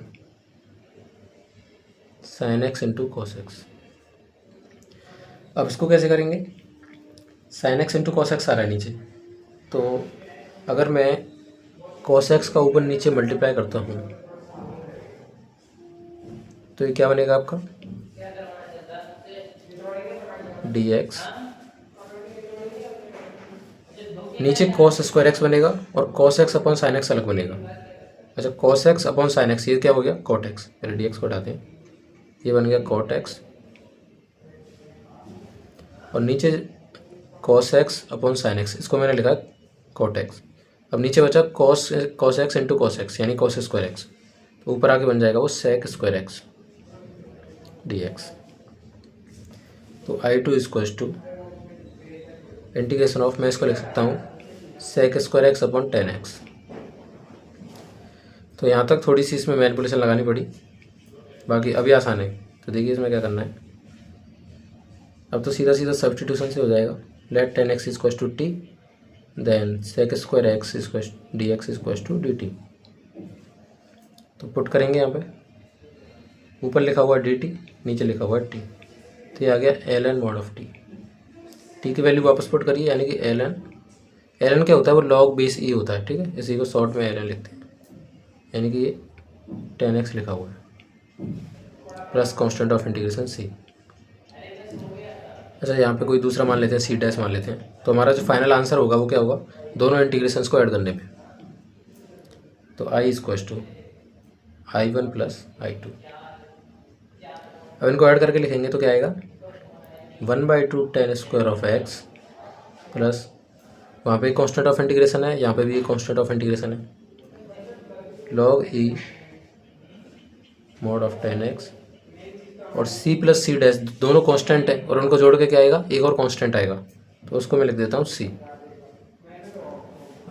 sine x into cos X. अब इसको कैसे करेंगे, sine x into cos X आ रहा है नीचे, तो अगर मैं कॉस एक्स का ऊपर नीचे मल्टीप्लाई करता हूँ तो ये क्या बनेगा आपका डी एक्स नीचे cos स्क्वायर एक्स बनेगा और cos x upon sine x अलग बनेगा। अच्छा, cos x upon sine x, ये क्या हो गया cot x, पहले डी एक्स को हटाते हैं, ये बन गया cot x और नीचे cos x upon sine X, इसको मैंने लिखा cot x। अब नीचे बचा cos x into cos x यानी cos स्क्वायर एक्स, तो ऊपर आके बन जाएगा वो sec square x d x. तो I2 equals to integration of, मैं इसको लिख सकता हूँ sec square x upon 10x। तो यहाँ तक थोड़ी सी इसमें मैनिपुलेशन लगानी पड़ी, बाकी अभी आसान है। तो देखिए इसमें क्या करना है, अब तो सीधा सीधा सब्स्टिट्यूशन से हो जाएगा। Let 10x equals to t, then sec square x equals d x equals to d t. तो पुट करेंगे यहाँ पे, ऊपर लिखा हुआ डी टी, नीचे लिखा हुआ टी, तो ये आ गया ln mod of T. T की वैल्यू वापस पुट करिए, यानी कि ln क्या होता है, वो log बेस ई होता है, ठीक है, इसी को शॉर्ट में ln लिखते हैं, यानी कि ये 10x लिखा हुआ है plus constant of integration c। अच्छा, यहाँ पे कोई दूसरा मान लेते हैं, सी डैश मान लेते हैं, तो हमारा जो फाइनल आंसर होगा वो क्या होगा, दोनों इंटीग्रेशंस को ऐड करने पे। तो i equals to i1 plus i2। अब इनको ऐड करके लिखेंगे तो क्या आएगा, 1/2 tan square of X plus, वहाँ पे कांस्टेंट ऑफ इंटीग्रेशन है, यहाँ पे भी कांस्टेंट ऑफ इंटीग्रेशन है, log e mod of 10x और c प्लस सी डैश, दोनों कांस्टेंट है और उनको जोड़ के क्या आएगा, एक और कांस्टेंट आएगा, तो उसको मैं लिख देता हूँ c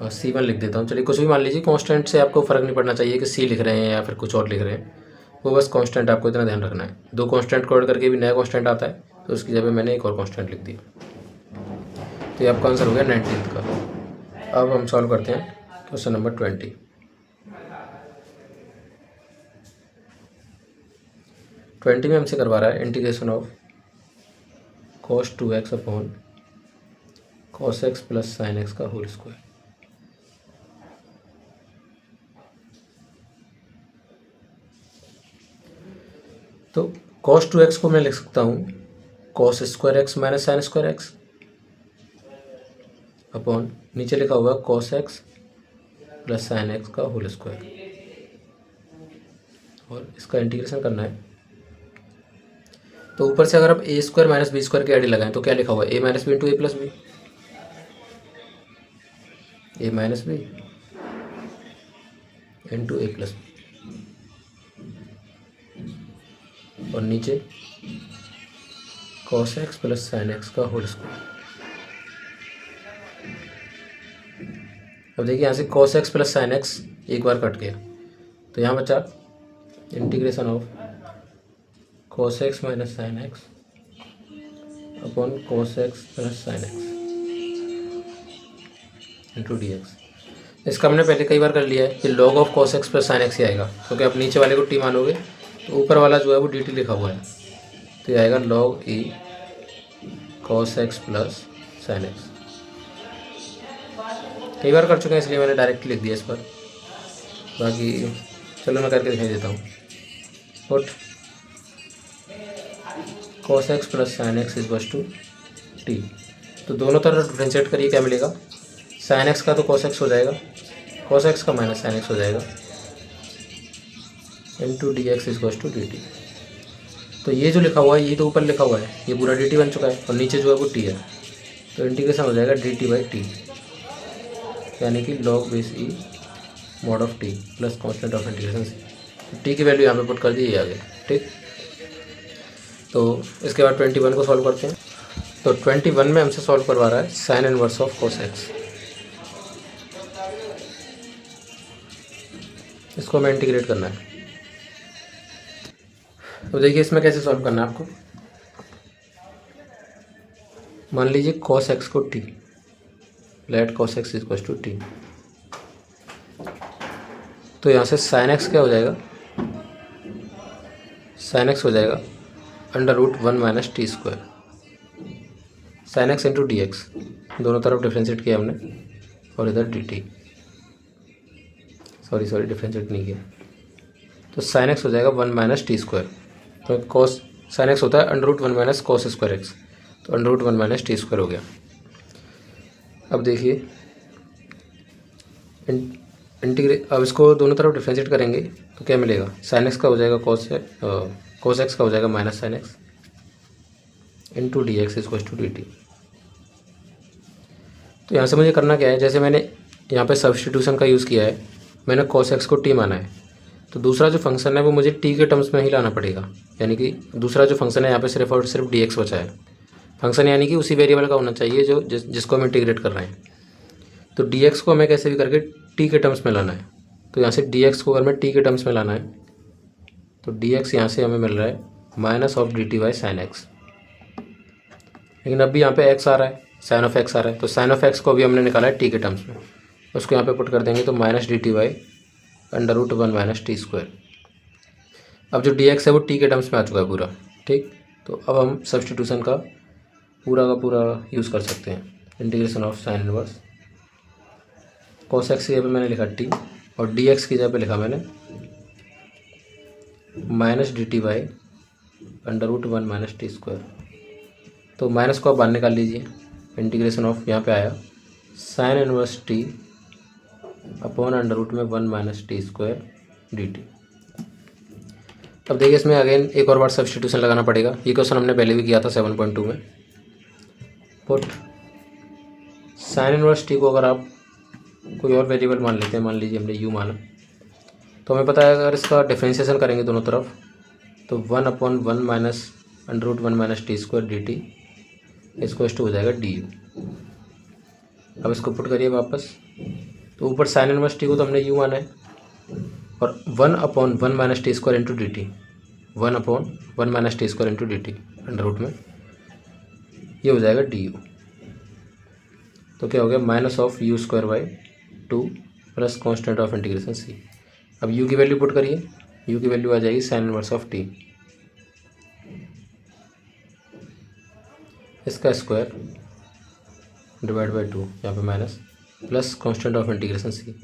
और c1 लिख देता हूँ। चलिए कुछ भी मान लीजिए, कांस्टेंट से आपको फ़र्क नहीं पड़ना चाहिए कि c लिख रहे हैं या फिर कुछ और लिख रहे हैं, वो बस कांस्टेंट आपको इतना ध्यान रखना है। दो कांस्टेंट को ऐड करके भी नया कांस्टेंट आता है, तो उसकी जगह मैंने एक और कांस्टेंट लिख दिया। तो ये आपका आंसर हो गया 19 का। अब हम सॉल्व करते हैं क्वेश्चन नंबर 20। 20 में हमसे करवा रहा है integration of cos 2x upon cos x plus sin x का होल स्क्वायर। तो cos 2x को मैं लिख सकता हूँ cos square x minus sign square x upon, नीचे लिखा हुआ cos x plus sine x का होल स्क्वायर, और इसका इंटीग्रेशन करना है। तो ऊपर से अगर आप a square minus B square की आईडी लगाएं तो क्या लिखा हुआ है, a minus B into a plus b, a minus B into a plus b, और नीचे cos x plus sine x का होल स्क्वायर। अब देखिए यहाँ से cos x plus sine x एक बार कट गया, तो यहाँ बचा integration of cos x minus sine x upon cos x plus sine x into D x. इसका हमने पहले कई बार कर लिया है कि log of cos x plus sine x ही आएगा, क्योंकि आप नीचे वाले को t मानोगे तो ऊपर वाला जो है वो dt लिखा हुआ है, तो ये आएगा log e cos x plus sine x। कई बार कर चुके हैं इसलिए मैंने डायरेक्ट लिख दिया इस पर, बाकी चलो मैं करके दिखाई देता हूँ। Put cos x plus sine x equals to t, तो दोनों तरफ डिफ्रेंशिएट करिए, क्या मिलेगा, साइन x का तो cos x हो जाएगा, cos x का माइनस साइन x हो जाएगा, into D x equals to d t. तो ये जो लिखा हुआ है, ये तो ऊपर लिखा हुआ है, ये पूरा डी टी बन चुका है और नीचे जो है वो टी है, तो इंटीग्रेशन हो जाएगा डी टी बाई टी, यानी कि log base E mod of T plus constant of integration सी। तो टी की वैल्यू यहाँ पे पुट कर दी, ये आ गया, ठीक। तो इसके बाद 21 को सॉल्व करते हैं। तो 21 में हमसे सॉल्व करवा रहा है sign inverse of cos x। इसको हमें इंटीग्रेट करना है। तो देखिए इसमें कैसे सॉल्व करना है आपको। मान लीजिए cos x को t, let cos x equals to t, तो यहाँ से sin x क्या हो जाएगा, sin x हो जाएगा √1 minus t square, sine x into D x, दोनों तरफ डिफ्रेंशिएट किया हमने, और इधर डी टी, सॉरी डिफ्रेंशिएट नहीं किया, तो साइन एक्स हो जाएगा 1 माइनस टी स्क्वायर। तो कॉस साइन एक्स होता है √1 माइनस कॉस स्क्वायर एक्स, तो √1 माइनस टी स्क्वायर हो गया। अब देखिए अब इसको दोनों तरफ डिफ्रेंशिएट करेंगे तो क्या मिलेगा, साइन एक्स का हो जाएगा कोस एक्स का हो जाएगा minus sine x into D x is to d t. तो यहाँ से मुझे करना क्या है, जैसे मैंने यहाँ पे सब्स्टिट्यूशन का यूज़ किया है, मैंने cos x को t माना है, तो दूसरा जो फंक्शन है वो मुझे t के टर्म्स में ही लाना पड़ेगा। यानी कि दूसरा जो फंक्शन है यहाँ पे सिर्फ और सिर्फ dx बचा है। फंक्शन यानी कि उसी वेरिएबल का होना चाहिए जो जिसको हम इंटीग्रेट कर रहे हैं। तो dx को हमें कैसे भी करके t के टर्म्स में लाना है। तो यहाँ से dx को अगर मैं t के टर्म्स में लाना है तो dx यहाँ से हमें मिल रहा है minus of D t by sine x. लेकिन अभी यहाँ पे x आ रहा है, साइन ऑफ x आ रहा है, तो साइन ऑफ x को अभी हमने निकाला है t के टर्म्स में, उसको यहाँ पे पुट कर देंगे तो minus d t by under root 1 minus t square. अब जो dx है वो t के टर्म्स में आ चुका है पूरा, ठीक। तो अब हम सब्स्टिट्यूशन का पूरा यूज़ कर सकते हैं। Integration of sine inverse cos x की जगह पे मैंने लिखा t और dx की जगह पे लिखा मैंने minus d t by under root 1 minus t square. तो माइनस को आप बाहर निकाल लीजिए। इंटीग्रेशन ऑफ यहाँ पे आया sine inverse t upon under root में 1 minus t square d t. अब देखिए इसमें अगेन एक और बार सब्स्टिट्यूशन लगाना पड़ेगा। ये क्वेश्चन हमने पहले भी किया था 7.2 में। पुट साइन इनवर्स टी को अगर आप कोई और वेरिएबल मान लेते हैं, मान लीजिए हमने यू माना, तो हमें पता है अगर इसका डिफ्रेंशिएशन करेंगे दोनों तरफ तो 1/1 minus under root 1 minus t square d t इसको हो जाएगा डी यू। अब इसको पुट करिए वापस, तो ऊपर साइन इनवर्स टी को तो हमने यू माना है और 1/1 minus t square into d t, 1/1 minus t square into d t under root में ये हो जाएगा डी यू। तो क्या हो गया minus of U square by 2 plus constant of integration C. अब यू की वैल्यू पुट करिए, यू की वैल्यू आ जाएगी साइन इनवर्स ऑफ टी, इसका स्क्वायर डिवाइड बाई 2 यहाँ पे minus plus constant of integration C.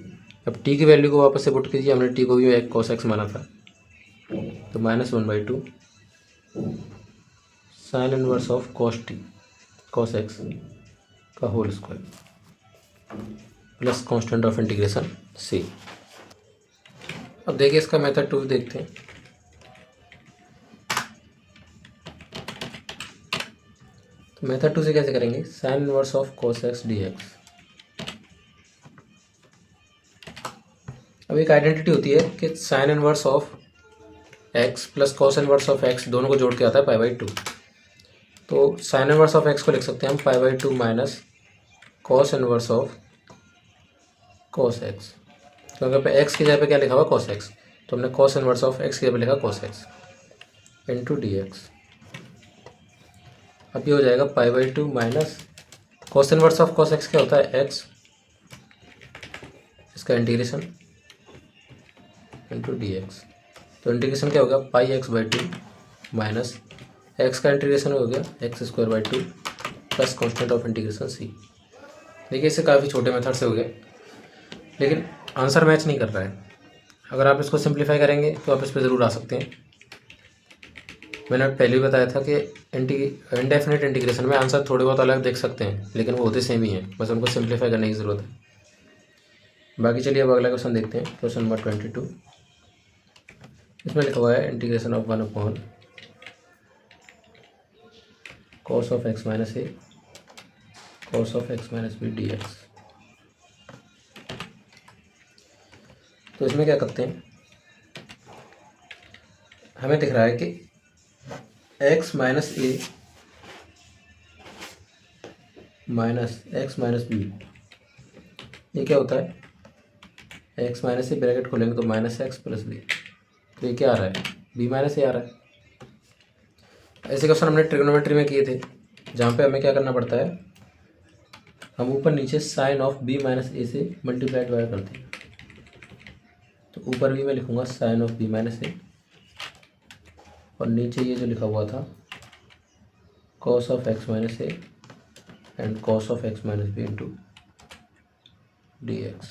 अब टी की वैल्यू को वापस से पुट कीजिए, हमने टी को भी एक cos x माना था, तो -1/2 sine inverse of cos x का whole square plus constant of integration C. अब देखिए इसका मेथड 2 देखते हैं। तो मेथड 2 से कैसे करेंगे, sign inverse of cos x dx। अब एक आइडेंटिटी होती है कि sign inverse of x plus cos inverse of x दोनों को जोड़ के आता है π/2। तो साइन इनवर्स ऑफ x को लिख सकते हैं हम π/2 minus cos inverse of cos x। तो अगर पे x की जगह पे क्या लिखा हुआ cos x, तो हमने cos इनवर्स ऑफ x की जगह पे लिखा cos x into D x. अब ये हो जाएगा π/2 minus cos inverse of cos x क्या होता है x, इसका इंटीग्रेशन इंटू डी एक्स। तो इंटीग्रेशन क्या हो गया πx/2 माइनस x का इंटीग्रेशन हो गया x²/2 plus constant of integration C. देखिए इससे काफ़ी छोटे मेथड से हो गए, लेकिन आंसर मैच नहीं कर रहा है। अगर आप इसको सिंप्लीफाई करेंगे तो आप इस पर ज़रूर आ सकते हैं। मैंने पहले भी बताया था कि इनडेफिनेट इंटीग्रेशन में आंसर थोड़े बहुत अलग देख सकते हैं, लेकिन वो होते सेम ही हैं, बस उनको सिंप्लीफाई करने की ज़रूरत है। बाकी चलिए अब अगला क्वेश्चन देखते हैं, क्वेश्चन नंबर 22। इसमें लिखा हुआ है integration of 1/cos of x minus a cos of x minus b dx। तो इसमें क्या करते हैं, हमें दिख रहा है कि x minus a minus x minus b, ये क्या होता है, x माइनस a ब्रैकेट खोलेंगे तो माइनस x प्लस b। तो ये क्या आ रहा है, b माइनस a आ रहा है। ऐसे क्वेश्चन हमने ट्रिग्नोमेट्री में किए थे, जहाँ पे हमें क्या करना पड़ता है, हम ऊपर नीचे sine of b minus a से मल्टीप्लाई डिवाइड करते हैं। तो ऊपर भी मैं लिखूँगा sine of b minus a और नीचे ये जो लिखा हुआ था cos of x minus a and cos of x minus b into dx।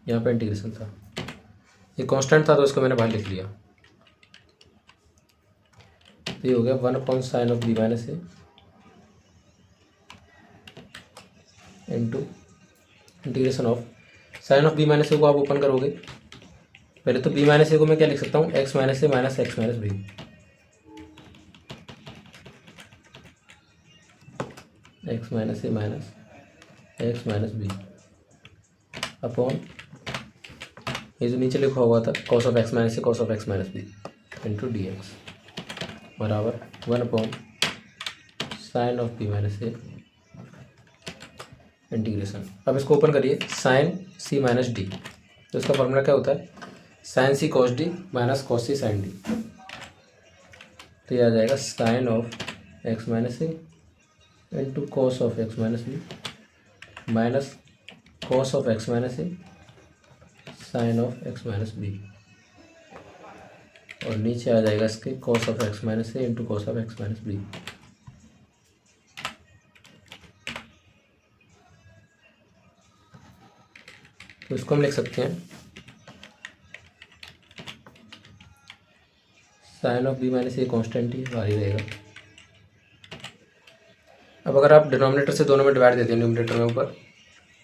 यहाँ पे इंटीग्रेशन था, ये कांस्टेंट था तो इसको मैंने बाहर लिख लिया। तो ये हो गया 1/sin of b minus a into integration of sine of B minus A को आप ओपन करोगे, पहले तो बी माइनस ए को मैं क्या लिख सकता हूँ, एक्स माइनस ए minus X minus B, X minus ए minus X minus B upon ये जो नीचे लिखा हुआ था cos of x minus A cos of x minus B into D X बराबर 1 upon sine of B minus A integration. अब इसको open करिए, साइन सी माइनस डी, तो इसका फॉर्मूला क्या होता है, sine C cos D minus cos C sine D, तो ये आ जाएगा sine of x minus A into cos of x minus B minus cos of x minus A sine of x minus B, और नीचे आ जाएगा इसके cos of x minus A into cos of x minus B. तो इसको हम लिख सकते हैं sine of B minus A constant ही बाहर ही रहेगा। अब अगर आप डिनोमिनेटर से दोनों में डिवाइड देते हैं न्यूमरेटर में ऊपर,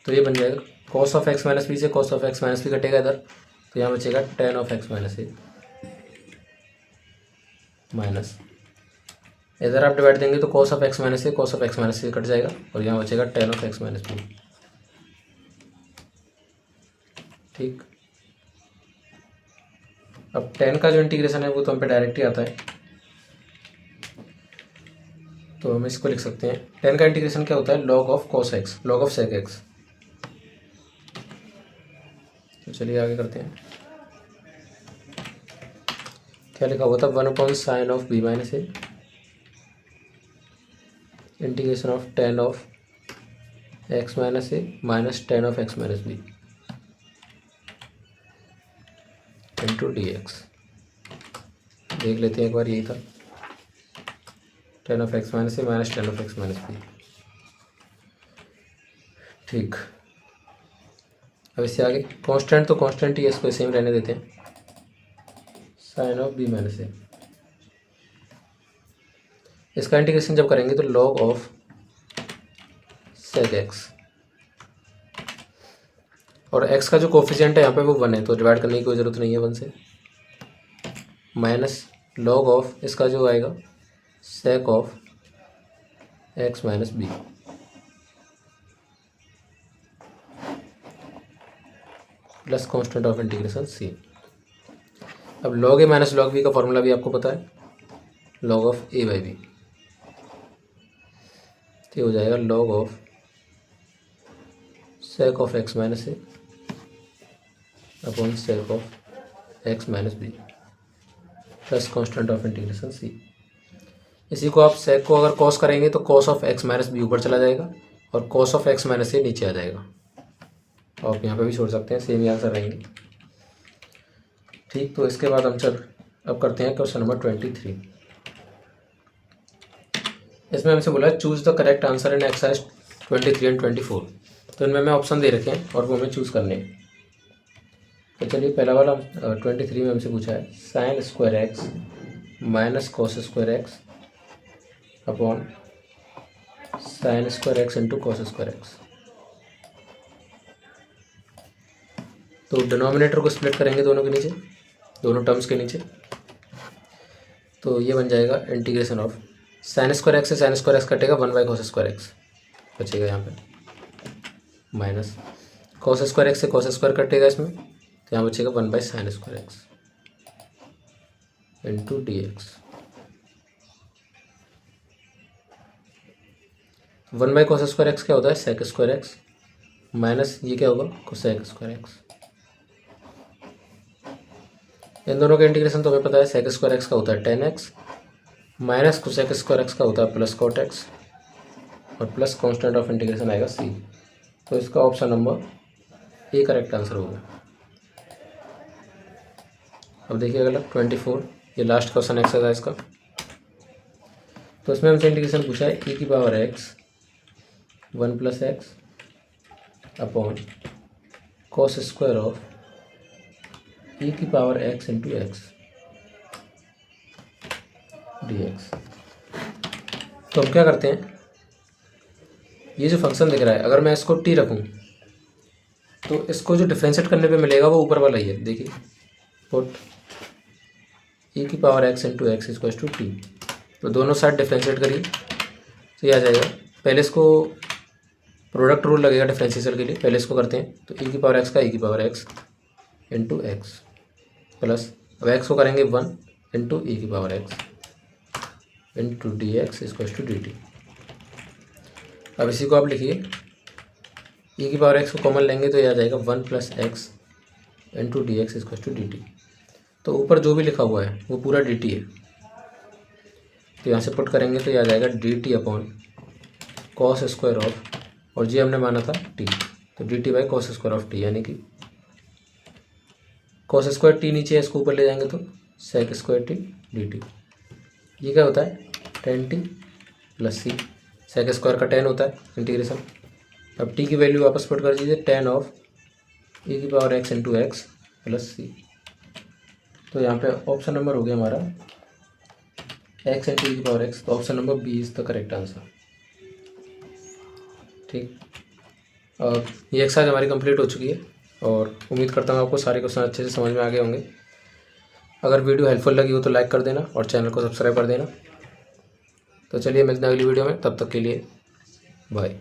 तो ये बन जाएगा cos of x minus B से cos of x minus B कटेगा इधर, तो यहाँ बचेगा tan of x minus A minus, इधर आप डिवाइड देंगे तो cos of x minus A cos of x minus A कट जाएगा, और यहाँ बचेगा tan of x minus B. ठीक, अब टेन का जो इंटीग्रेशन है वो तो हम पे डायरेक्ट ही आता है, तो हम इसको लिख सकते हैं, टेन का इंटीग्रेशन क्या होता है, log of cos x log of sec x. तो चलिए आगे करते हैं, क्या लिखा हुआ था, 1 upon sine of B minus A integration of tan of x minus A minus tan of x minus B into D x. देख लेते हैं एक बार, यही था tan of x minus A minus tan of x minus B. ठीक, अब इससे आगे कांस्टेंट तो कांस्टेंट ही, इसको सेम रहने देते हैं, साइन ऑफ बी माइनस ए, इसका इंटीग्रेशन जब करेंगे तो लॉग ऑफ सेक एक्स, और x का जो कोफिशिएंट है यहाँ पे वो 1 है, तो डिवाइड करने की कोई ज़रूरत नहीं है 1 से, माइनस लॉग ऑफ इसका जो आएगा sec of x minus B plus constant of integration c। अब log A minus log B का फॉर्मूला भी आपको पता है, log of A by B, तो हो जाएगा log of sec of x minus A upon sec of x minus B plus constant of integration C. इसी को आप सेक को अगर कॉस करेंगे तो cos of x minus B ऊपर चला जाएगा और कॉस ऑफ एक्स माइनस ए नीचे आ जाएगा, और आप यहाँ पे भी छोड़ सकते हैं, सेम ही आंसर रहेंगे। ठीक, तो इसके बाद हम अब करते हैं क्वेश्चन नंबर 23। इसमें हमसे बोला है choose the correct answer in exercise 23 and 24, तो इनमें मैं ऑप्शन दे रखे हैं और वो हमें चूज़ करने हैं। तो चलिए पहला वाला 23 में हमसे पूछा है sign square x minus cos square x upon sign square x into cos square x. तो डिनोमिनेटर को स्प्लिट करेंगे दोनों के नीचे, दोनों टर्म्स के नीचे, तो ये बन जाएगा integration of sign square x से साइन स्क्वायर एक्स कटेगा 1 बाई कॉस स्क्वायर एक्स बचेगा यहाँ पे, माइनस कॉस स्क्वायर एक्स से कॉस स्क्वायर कटेगा इसमें, तो यहाँ बचेगा 1 by sine square x into D x. 1 by cos square x क्या होता है, सेक स्क्वायर एक्स, माइनस ये क्या होगा, कोसेक स्क्वायर एक्स। इन दोनों का इंटीग्रेशन तो हमें पता है, सेक स्क्वायर एक्स का होता है 10x minus cosec square x का होता है प्लस कॉट एक्स, और प्लस कांस्टेंट ऑफ इंटीग्रेशन आएगा c। तो इसका option number A correct answer होगा। अब देखिए अगला 24, ये लास्ट क्वेश्चन एक्सरसाइज का। तो इसमें हमसे इंटीग्रेशन पूछा है e की power x 1 plus x upon cos square of e की power x into x d x. तो हम क्या करते हैं, ये जो फंक्शन दिख रहा है अगर मैं इसको t रखूँ तो इसको जो डिफ्रेंशिएट करने पे मिलेगा वो ऊपर वाला ही है। देखिए पुट e की power x into x equal to t. तो दोनों साइड डिफ्रेंशिएट करिए तो ये आ जाएगा। पहले इसको प्रोडक्ट रूल लगेगा डिफ्रेंशिएशन के लिए, पहले इसको करते हैं। तो e की पावर x का e की power x into x plus, अब x को करेंगे 1 इंटू e की power x into D x equal to d t. अब इसी को आप लिखिए, e की पावर x को कॉमन लेंगे तो ये आ जाएगा 1 plus x into D x equal to d t. तो ऊपर जो भी लिखा हुआ है वो पूरा डी टी है, तो यहाँ से पुट करेंगे तो ये आ जाएगा D T upon cos square of, और जी हमने माना था टी, तो D t by cos square of T, यानी कि कॉस स्क्वायर टी नीचे है, इसको ऊपर ले जाएंगे तो sec square t d t. ये क्या होता है, tan t plus c, sec square का 10 होता है इंटीग्रेशन। अब टी की वैल्यू वापस पुट कर दीजिए, 10 ऑफ e की power x into x plus C. तो यहाँ पे ऑप्शन नंबर हो गया हमारा x इंटू e की पावर x, तो option number B is the correct answer. ठीक, और ये एक्सरसाइज हमारी कंप्लीट हो चुकी है और उम्मीद करता हूँ आपको सारे क्वेश्चन अच्छे से समझ में आ गए होंगे। अगर वीडियो हेल्पफुल लगी हो तो लाइक कर देना और चैनल को सब्सक्राइब कर देना। तो चलिए मिलते हैं अगली वीडियो में, तब तक के लिए बाय।